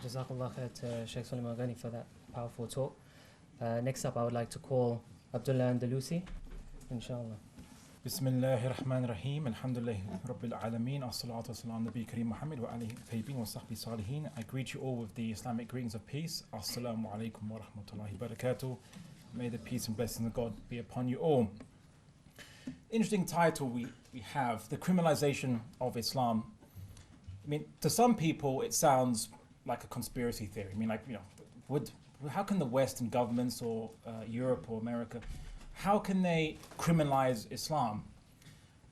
Jazakallah khair to Sheikh Suleiman Ghani for that powerful talk. Next up, I would like to call Abdullah Andalusi, inshallah. Bismillahir Rahmanir Rahim. Alhamdulillahi Rabbil Alameen. As-salatu was-salam Nabi Kareem Muhammad wa alihi tayyibin wa sahbihi salihin. I greet you all with the Islamic greetings of peace. Assalamu alaikum wa rahmatullahi wa barakatuh. May the peace and blessings of God be upon you all. Interesting title we have, the criminalization of Islam. I mean, to some people it sounds like a conspiracy theory. I mean, like, you know, how can the Western governments or Europe or America, how can they criminalize Islam?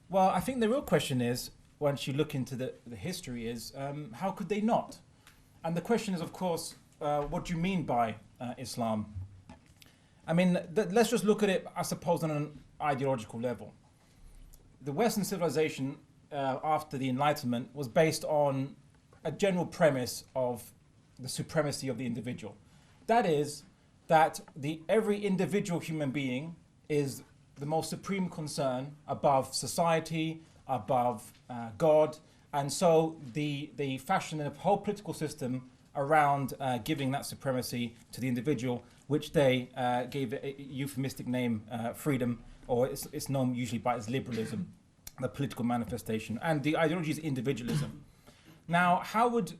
Well, I think the real question is, once you look into the history, is how could they not? And the question is, of course, what do you mean by Islam? I mean, let's just look at it, I suppose, on an ideological level. The Western civilization after the Enlightenment was based on a general premise of the supremacy of the individual. That is, that every individual human being is the most supreme concern above society, above God, and so they fashioned a whole political system around giving that supremacy to the individual, which they gave a euphemistic name, freedom, or it's known usually by its liberalism, the political manifestation, and the ideology is individualism. Now, how would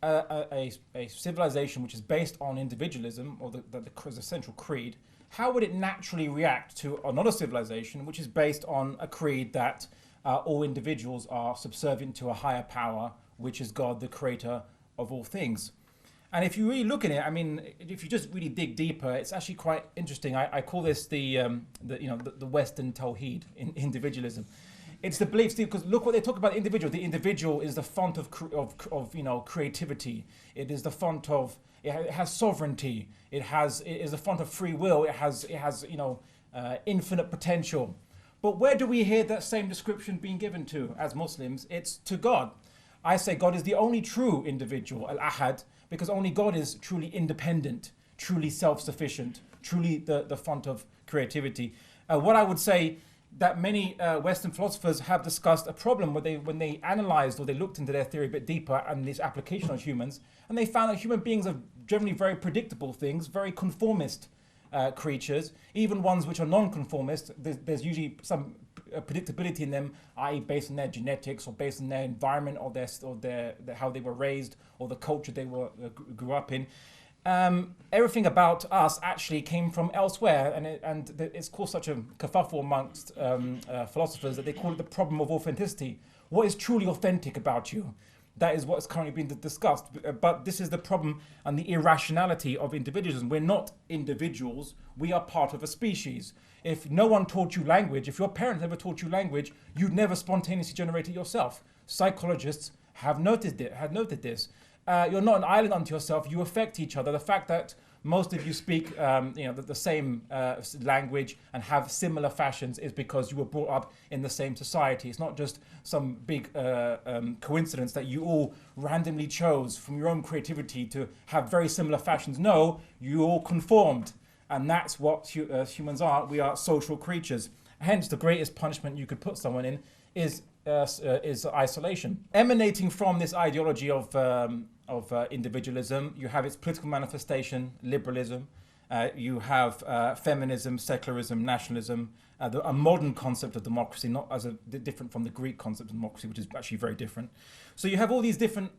a civilization which is based on individualism, or the central creed, how would it naturally react to another civilization which is based on a creed that all individuals are subservient to a higher power, which is God, the creator of all things? And if you really look at it, I mean, if you just really dig deeper, it's actually quite interesting. I call this the Western Tawheed in individualism. It's the belief, because look what they talk about the individual. The individual is the font of creativity. It is the font of, it has sovereignty. It is the font of free will. It has infinite potential. But where do we hear that same description being given to as Muslims? It's to God. I say God is the only true individual, al-ahad, because only God is truly independent, truly self-sufficient, truly the font of creativity. What I would say that many Western philosophers have discussed a problem when they analyzed or they looked into their theory a bit deeper and its application on humans, and they found that human beings are generally very predictable things, very conformist creatures, even ones which are non-conformist. There's usually some predictability in them, i.e. based on their genetics or based on their environment or their how they were raised or the culture they grew up in. Everything about us actually came from elsewhere, and it's caused such a kerfuffle amongst philosophers that they call it the problem of authenticity. What is truly authentic about you? That is what's currently being discussed. But this is the problem and the irrationality of individualism. We're not individuals, we are part of a species. If no one taught you language, if your parents never taught you language, you'd never spontaneously generate it yourself. Psychologists have noted this. You're not an island unto yourself, you affect each other. The fact that most of you speak the same language and have similar fashions is because you were brought up in the same society. It's not just some big coincidence that you all randomly chose from your own creativity to have very similar fashions. No, you all conformed. And that's what humans are. We are social creatures. Hence, the greatest punishment you could put someone in is isolation. Emanating from this ideology of individualism, you have its political manifestation, liberalism. You have feminism, secularism, nationalism, a modern concept of democracy, not as different from the Greek concept of democracy, which is actually very different. So you have all these different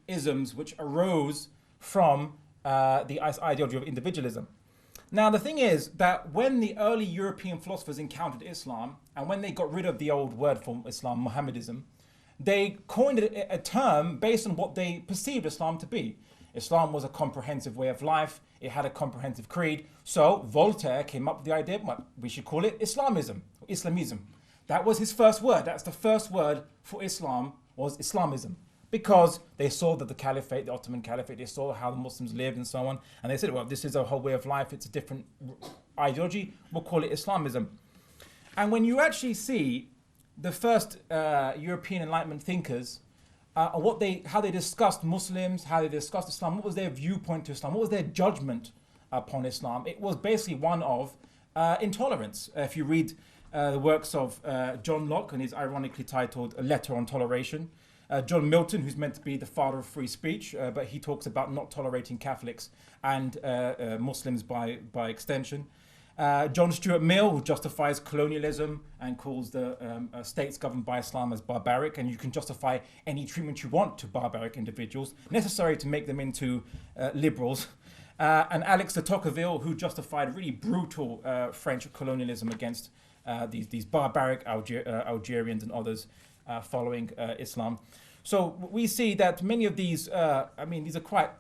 isms which arose from the ideology of individualism. Now, the thing is that when the early European philosophers encountered Islam, and when they got rid of the old word for Islam, Mohammedism, they coined a term based on what they perceived Islam to be. Islam was a comprehensive way of life. It had a comprehensive creed. So Voltaire came up with the idea, well, we should call it Islamism. That was his first word. That's the first word for Islam, was Islamism. Because they saw that the Caliphate, the Ottoman Caliphate, they saw how the Muslims lived and so on. And they said, well, this is a whole way of life. It's a different ideology. We'll call it Islamism. And when you actually see the first European Enlightenment thinkers, how they discussed Muslims, how they discussed Islam, what was their viewpoint to Islam, what was their judgment upon Islam, it was basically one of intolerance. If you read the works of John Locke, and he's ironically titled A Letter on Toleration, John Milton, who's meant to be the father of free speech, but he talks about not tolerating Catholics and Muslims by extension. John Stuart Mill, who justifies colonialism and calls the states governed by Islam as barbaric, and you can justify any treatment you want to barbaric individuals, necessary to make them into liberals. And Alex de Tocqueville, who justified really brutal French colonialism against these barbaric Algerians and others following Islam. So we see that many of these, these are quite,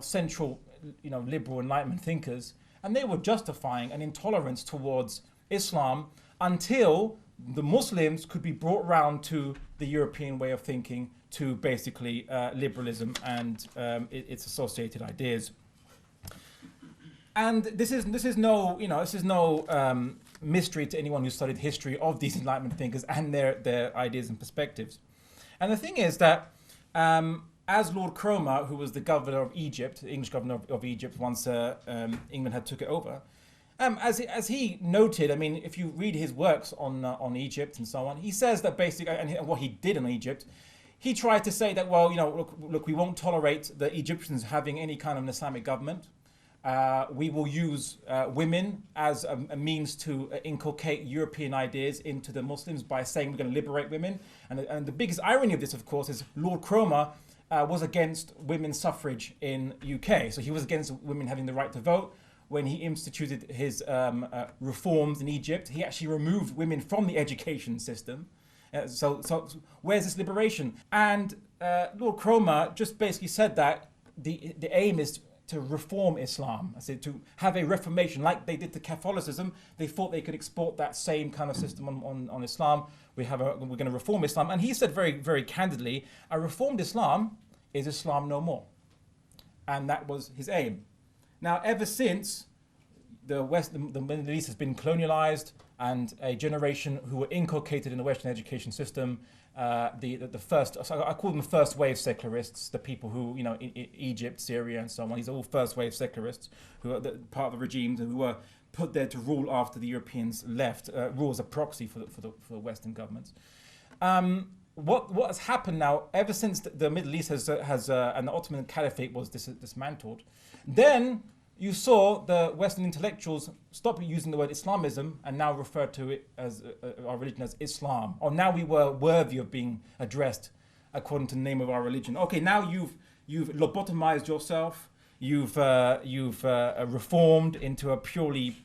central, liberal Enlightenment thinkers, and they were justifying an intolerance towards Islam until the Muslims could be brought round to the European way of thinking, to basically liberalism and its associated ideas. And this is no mystery to anyone who studied history of these Enlightenment thinkers and their ideas and perspectives. And the thing is that as Lord Cromer, who was the governor of Egypt, the English governor of Egypt once England had took it over, as he noted, if you read his works on Egypt and so on, he says that basically, and what he did in Egypt, he tried to say that, look, we won't tolerate the Egyptians having any kind of an Islamic government. We will use women as a means to inculcate European ideas into the Muslims by saying we're going to liberate women. And the biggest irony of this, of course, is Lord Cromer was against women's suffrage in UK. So he was against women having the right to vote. When he instituted his reforms in Egypt, he actually removed women from the education system. So where's this liberation? And Lord Cromer just basically said that the aim is to reform Islam. I said to have a reformation like they did to Catholicism. They thought they could export that same kind of system on Islam. We're going to reform Islam. And he said very, very candidly, a reformed Islam is Islam no more. And that was his aim. Now, ever since the Middle East has been colonialized, and a generation who were inculcated in the Western education system, the first, so I call them first wave secularists, the people who, in Egypt, Syria, and so on. These are all first wave secularists who are part of the regimes and who were put there to rule after the Europeans left, rule as a proxy for the Western governments. What has happened now, ever since the Middle East has and the Ottoman Caliphate was dismantled, then you saw the Western intellectuals stop using the word Islamism and now refer to it as our religion as Islam. Or now we were worthy of being addressed according to the name of our religion. Okay, now you've lobotomized yourself. You've reformed into a purely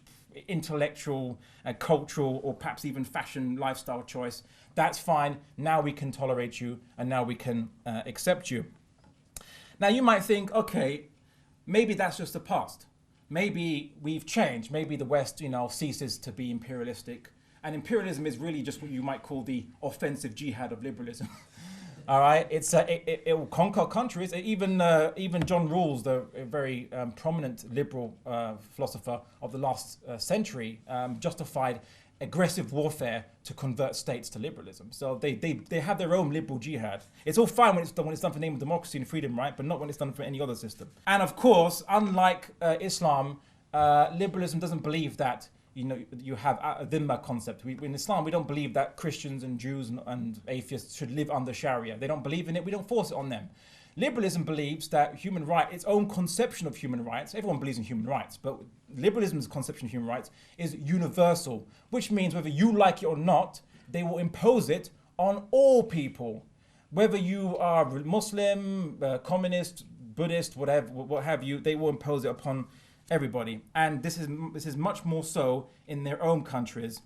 intellectual, cultural, or perhaps even fashion lifestyle choice. That's fine. Now we can tolerate you, and now we can accept you. Now you might think, okay, maybe that's just the past. Maybe we've changed. Maybe the West, ceases to be imperialistic. And imperialism is really just what you might call the offensive jihad of liberalism. All right, it will conquer countries. Even John Rawls, the very prominent liberal philosopher of the last century, justified aggressive warfare to convert states to liberalism. So they have their own liberal jihad. It's all fine when it's done for the name of democracy and freedom, right? But not when it's done for any other system. And of course, unlike Islam, liberalism doesn't believe that you have a dhimma concept. In Islam, we don't believe that Christians and Jews and atheists should live under Sharia. They don't believe in it. We don't force it on them. Liberalism believes that human rights, its own conception of human rights, everyone believes in human rights, but liberalism's conception of human rights is universal, which means whether you like it or not, they will impose it on all people. Whether you are Muslim, communist, Buddhist, whatever, what have you, they will impose it upon everybody. And this is much more so in their own countries.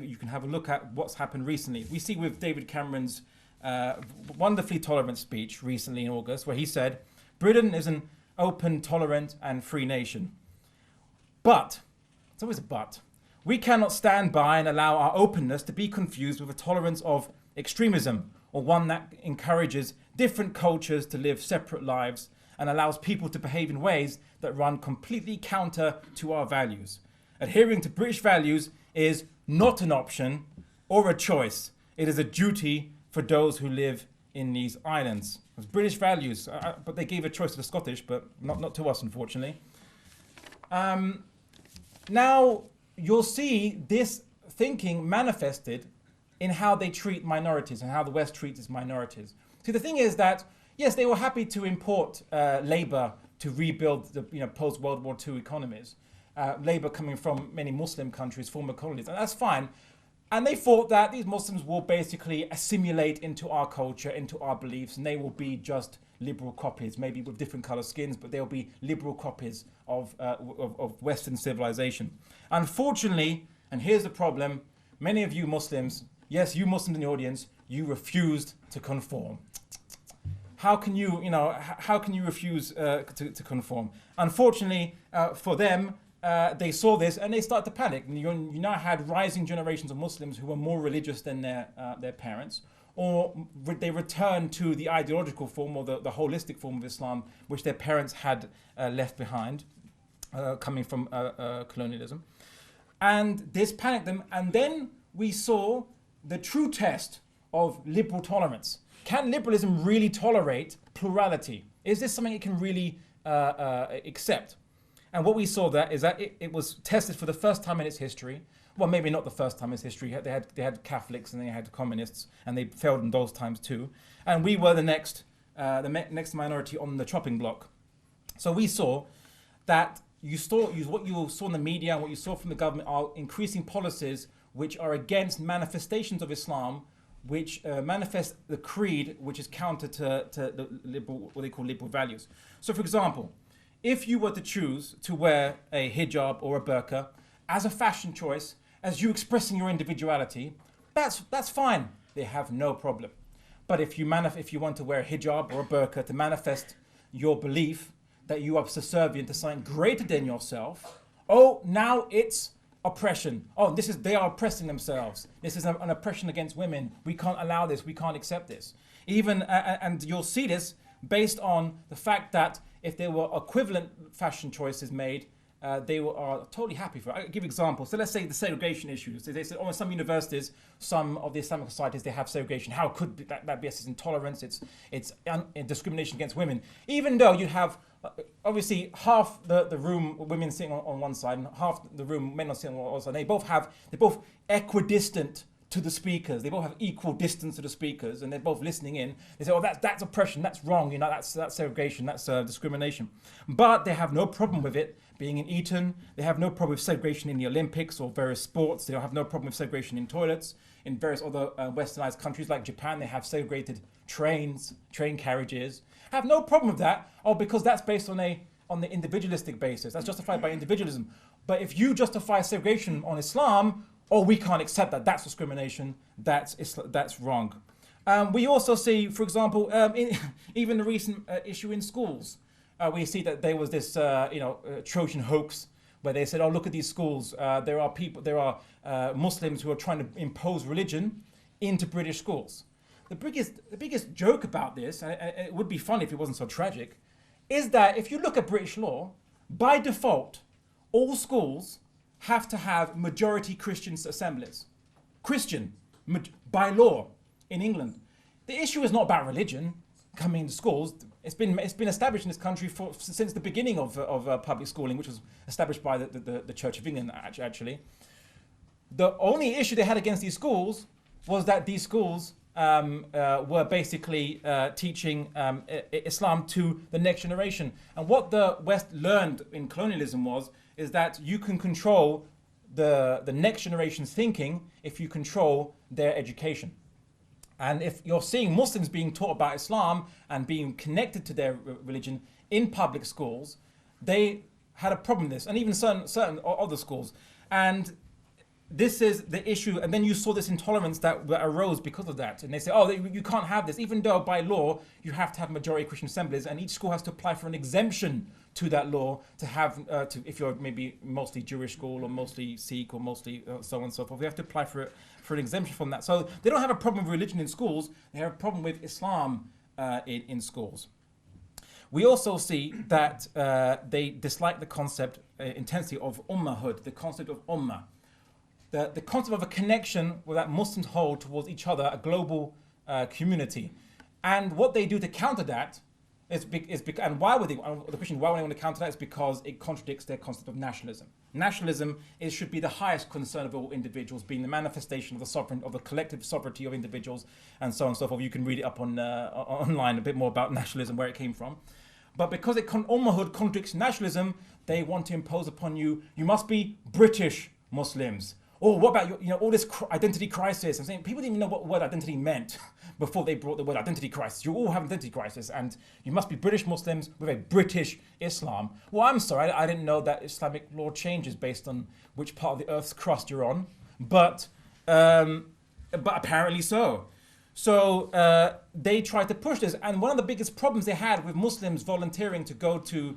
You can have a look at what's happened recently. We see with David Cameron's wonderfully tolerant speech recently in August, where he said, Britain is an open, tolerant, and free nation. But, it's always a but, we cannot stand by and allow our openness to be confused with a tolerance of extremism, or one that encourages different cultures to live separate lives and allows people to behave in ways that run completely counter to our values. Adhering to British values is not an option or a choice. It is a duty for those who live in these islands. It's British values, but they gave a choice to the Scottish, but not to us, unfortunately. Now, you'll see this thinking manifested in how they treat minorities and how the West treats its minorities. See, the thing is that, yes, they were happy to import labor to rebuild the post-World War II economies, labor coming from many Muslim countries, former colonies, and that's fine. And they thought that these Muslims will basically assimilate into our culture, into our beliefs, and they will be just liberal copies, maybe with different colored skins, but they'll be liberal copies of Western civilization. Unfortunately, and here's the problem, many of you Muslims, yes, you Muslims in the audience, you refused to conform. How can you, how can you refuse to conform? Unfortunately, for them, they saw this and they started to panic. And you now had rising generations of Muslims who were more religious than their parents, or they returned to the ideological form or the holistic form of Islam, which their parents had left behind, coming from colonialism. And this panicked them. And then we saw the true test of liberal tolerance. Can liberalism really tolerate plurality? Is this something it can really accept? And what we saw that is that it was tested for the first time in its history. Well, maybe not the first time in its history. They had Catholics and they had communists, and they failed in those times too. And we were the next minority on the chopping block. So we saw that what you saw in the media and what you saw from the government are increasing policies which are against manifestations of Islam, which manifest the creed, which is counter to the liberal, what they call liberal values. So, for example, if you were to choose to wear a hijab or a burqa as a fashion choice, as you expressing your individuality, that's fine. They have no problem. But if you want to wear a hijab or a burqa to manifest your belief that you are subservient to something greater than yourself, oh, now it's oppression. Oh, they are oppressing themselves. This is an oppression against women. We can't allow this. We can't accept this. Even and you'll see this based on the fact that if there were equivalent fashion choices made, they are totally happy for it. I'll give you examples. So let's say the segregation issues. They said, in some universities, some of the Islamic societies, they have segregation. How could that be? It's intolerance. It's discrimination against women. Even though you have obviously half the room women sitting on one side and half the room men are sitting on the other side. They're both equidistant to the speakers. They both have equal distance to the speakers, and they're both listening in. They say, "Oh, that's oppression. That's wrong. That's segregation. That's discrimination." But they have no problem with it being in Eton. They have no problem with segregation in the Olympics or various sports. They don't have no problem with segregation in toilets. In various other westernized countries like Japan, they have segregated train carriages. Have no problem with that. Oh, because that's based on the individualistic basis. That's justified by individualism. But if you justify segregation on Islam, oh, we can't accept that. That's discrimination. That's wrong. We also see, for example, even the recent issue in schools, we see that there was this, Trojan hoax where they said, "Oh, look at these schools. There are Muslims who are trying to impose religion into British schools." The biggest joke about this, and it would be funny if it wasn't so tragic, is that if you look at British law, by default, all schools have to have majority Christian assemblies. By law in England. The issue is not about religion coming into schools. It's been established in this country since the beginning of public schooling, which was established by the Church of England, actually. The only issue they had against these schools was that these schools were basically teaching Islam to the next generation. And what the West learned in colonialism is that you can control the next generation's thinking if you control their education. And if you're seeing Muslims being taught about Islam and being connected to their religion in public schools, they had a problem with this, and even certain other schools. And this is the issue. And then you saw this intolerance that arose because of that. And they say, "Oh, you can't have this," even though by law you have to have majority Christian assemblies, and each school has to apply for an exemption to that law to have, if you're maybe mostly Jewish school or mostly Sikh or mostly so on and so forth, we have to apply for an exemption from that. So they don't have a problem with religion in schools, they have a problem with Islam in schools. We also see that they dislike the concept intensely of ummahhood, the concept of ummah. The concept of a connection that Muslims hold towards each other, a global community. And what they do to counter that and the question why would they want to counter that is because it contradicts their concept of nationalism. Nationalism should be the highest concern of all individuals, being the manifestation of the collective sovereignty of individuals, and so on and so forth. You can read it up on online a bit more about nationalism, where it came from. But because Ummahud contradicts nationalism, they want to impose upon you, you must be British Muslims. Or what about all this identity crisis? I'm saying people didn't even know what word identity meant before they brought the word identity crisis. You all have identity crisis, and you must be British Muslims with a British Islam. Well, I'm sorry, I didn't know that Islamic law changes based on which part of the earth's crust you're on, but apparently so. So they tried to push this, and one of the biggest problems they had with Muslims volunteering to go to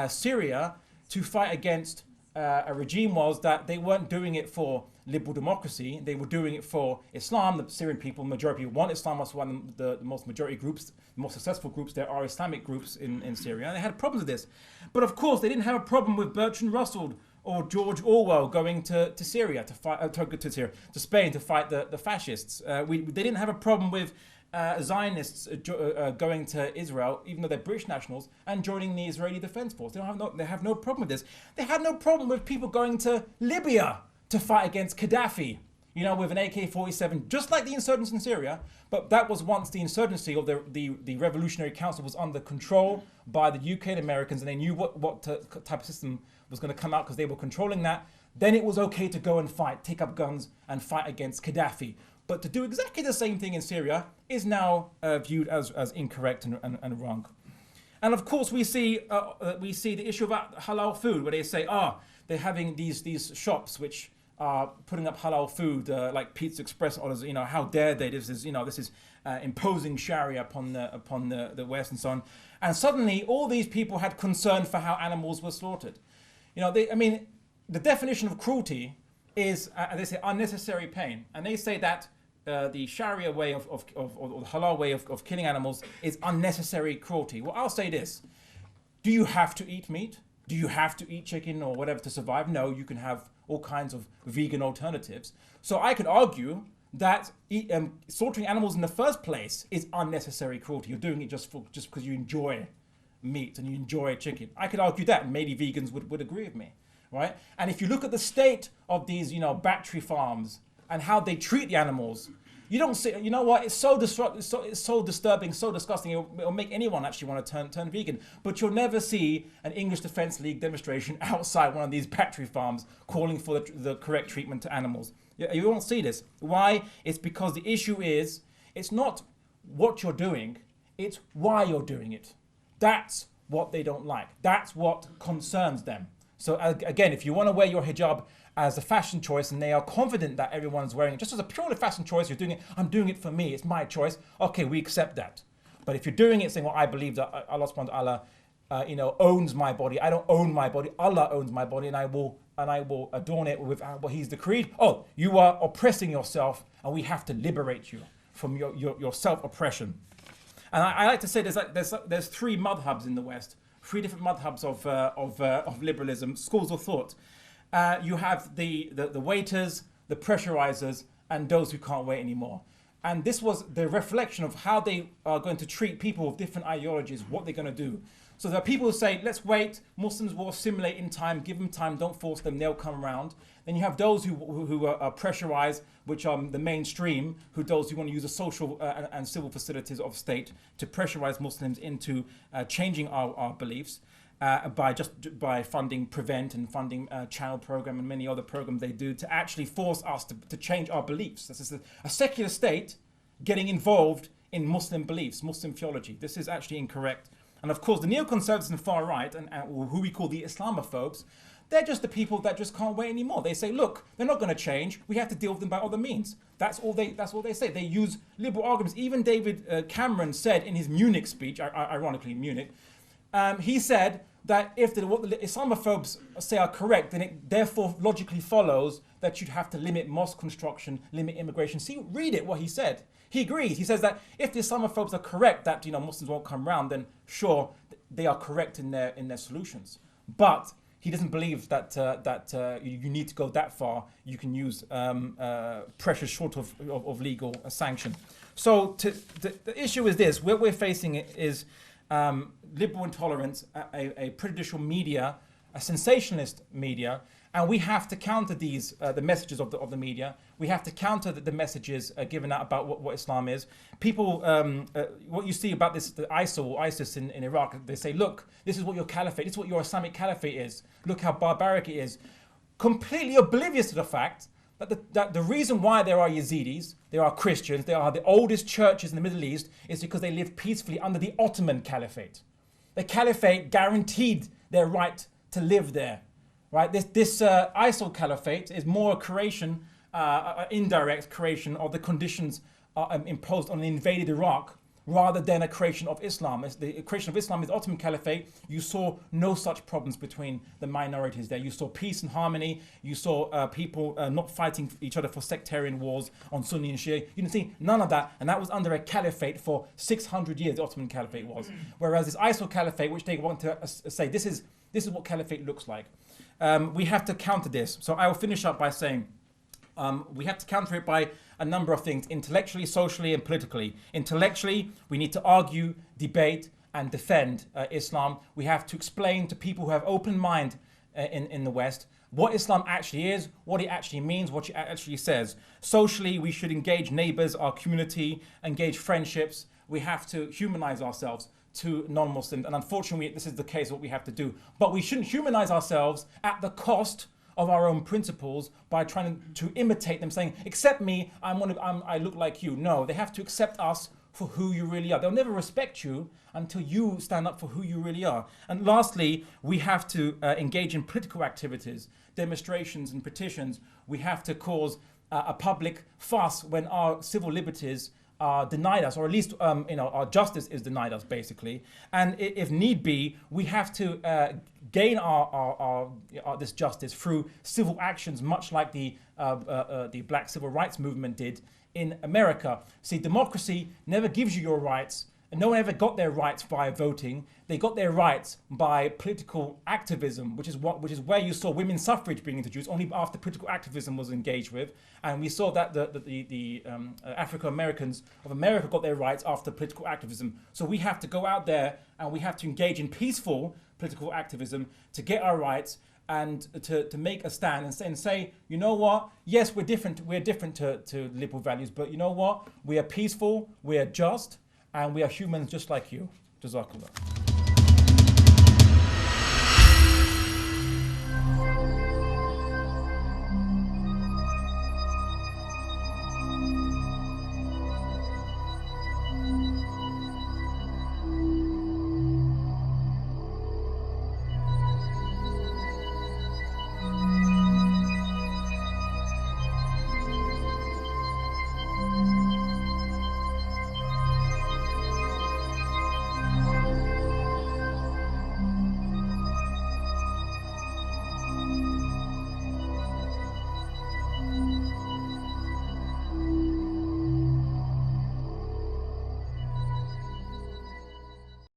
Syria to fight against a regime was that they weren't doing it for liberal democracy. They were doing it for Islam. The Syrian people, majority want Islam. Was one of the most majority groups, the most successful groups. There are Islamic groups in Syria. And they had problems with this. But of course, they didn't have a problem with Bertrand Russell or George Orwell going to Syria to fight to Spain to fight the fascists. They didn't have a problem with Zionists going to Israel, even though they're British nationals, and joining the Israeli Defense Force. They have no problem with this. They had no problem with people going to Libya to fight against Gaddafi, with an AK-47, just like the insurgents in Syria. But that was once the insurgency of the Revolutionary Council was under control by the UK and Americans, and they knew what type of system was going to come out because they were controlling that. Then it was okay to go and fight, take up guns and fight against Gaddafi. But to do exactly the same thing in Syria is now viewed as incorrect and wrong. And of course, we see the issue about halal food, where they say, they're having these shops which are putting up halal food, like Pizza Express orders. How dare they? This is imposing Sharia upon the West and so on. And suddenly, all these people had concern for how animals were slaughtered. The definition of cruelty is, they say, unnecessary pain, and they say that. The Sharia way or the halal way of killing animals is unnecessary cruelty. Well, I'll say this. Do you have to eat meat? Do you have to eat chicken or whatever to survive? No, you can have all kinds of vegan alternatives. So I could argue that slaughtering animals in the first place is unnecessary cruelty. You're doing it just because you enjoy meat and you enjoy chicken. I could argue that, and maybe vegans would agree with me, right? And if you look at the state of these, battery farms, and how they treat the animals, you don't see. You know what? It's so disruptive. It's so disturbing, so disgusting. It'll make anyone actually want to turn vegan. But you'll never see an English Defence League demonstration outside one of these battery farms calling for the correct treatment to animals. You won't see this. Why? It's because the issue is, it's not what you're doing, it's why you're doing it. That's what they don't like. That's what concerns them. So again, if you want to wear your hijab as a fashion choice, and they are confident that everyone's wearing it just as a purely fashion choice, you're doing it, I'm doing it for me, it's my choice, okay, we accept that. But if you're doing it saying, well, I believe that Allah subhanahu wa ta'ala owns my body, I don't own my body, Allah owns my body, and I will adorn it with what He's decreed. Oh, you are oppressing yourself, and we have to liberate you from your self-oppression. And I like to say there's three madhabs in the West, three different madhabs of liberalism, schools of thought. You have the waiters, the pressurizers, and those who can't wait anymore. And this was the reflection of how they are going to treat people with different ideologies, what they're going to do. So there are people who say, let's wait, Muslims will assimilate in time, give them time, don't force them, they'll come around. Then you have those who are pressurized, which are the mainstream, those who want to use the social and civil facilities of state to pressurize Muslims into changing our beliefs. By funding Prevent and funding Child Program and many other programs they do to actually force us to change our beliefs. This is a secular state getting involved in Muslim beliefs, Muslim theology. This is actually incorrect. And of course, the neoconservatives and far right, and who we call the Islamophobes, they're just the people that just can't wait anymore. They say, look, they're not going to change. We have to deal with them by other means. That's all they say. They use liberal arguments. Even David Cameron said in his Munich speech, ironically Munich, he said that if what the Islamophobes say are correct, then it therefore logically follows that you'd have to limit mosque construction, limit immigration. See, read it, what he said. He agrees. He says that if the Islamophobes are correct that Muslims won't come round, then sure, they are correct in their solutions. But he doesn't believe that you need to go that far. You can use pressure short of legal sanction. So the issue is this: what we're facing is liberal intolerance, a prejudicial media, a sensationalist media, And we have to counter these, the messages of the media. We have to counter the messages given out about what Islam is. People, what you see about this, the ISIL or ISIS in Iraq, they say, look, this is what your caliphate, this is what your Islamic caliphate is. Look how barbaric it is. Completely oblivious to the fact that the reason why there are Yazidis, there are Christians, there are the oldest churches in the Middle East, is because they lived peacefully under the Ottoman Caliphate. The Caliphate guaranteed their right to live there. Right? This ISIL Caliphate is more a creation, indirect creation of the conditions imposed on the invaded Iraq, rather than a creation of Islam. As the creation of Islam is the Ottoman Caliphate. You saw no such problems between the minorities there. You saw peace and harmony. You saw people not fighting each other for sectarian wars on Sunni and Shia. You didn't see none of that, and that was under a caliphate for 600 years. The Ottoman Caliphate was, whereas this ISIL Caliphate, which they want to say, this is what caliphate looks like. We have to counter this. So I will finish up by saying we have to counter it by a number of things, intellectually, socially, and politically. Intellectually, we need to argue, debate, and defend Islam. We have to explain to people who have open mind in the West what Islam actually is, what it actually means, what it actually says. Socially, we should engage neighbors, our community, engage friendships. We have to humanize ourselves to non-Muslims, and unfortunately this is the case, what we have to do. But we shouldn't humanize ourselves at the cost of our own principles by trying to imitate them, saying, accept me, I look like you. No, they have to accept us for who you really are. They'll never respect you until you stand up for who you really are. And lastly, we have to engage in political activities, demonstrations and petitions. We have to cause a public fuss when our civil liberties are denied us, or at least our justice is denied us, basically. And if need be, we have to gain our this justice through civil actions, much like the Black Civil Rights Movement did in America. See, democracy never gives you your rights, and no one ever got their rights via voting. They got their rights by political activism, which is where you saw women's suffrage being introduced only after political activism was engaged with. And we saw that the African Americans of America got their rights after political activism. So we have to go out there and we have to engage in peaceful political activism to get our rights and to make a stand and say, you know what? Yes, we're different to liberal values, but you know what? We are peaceful, we are just, and we are humans just like you. Jazakallah.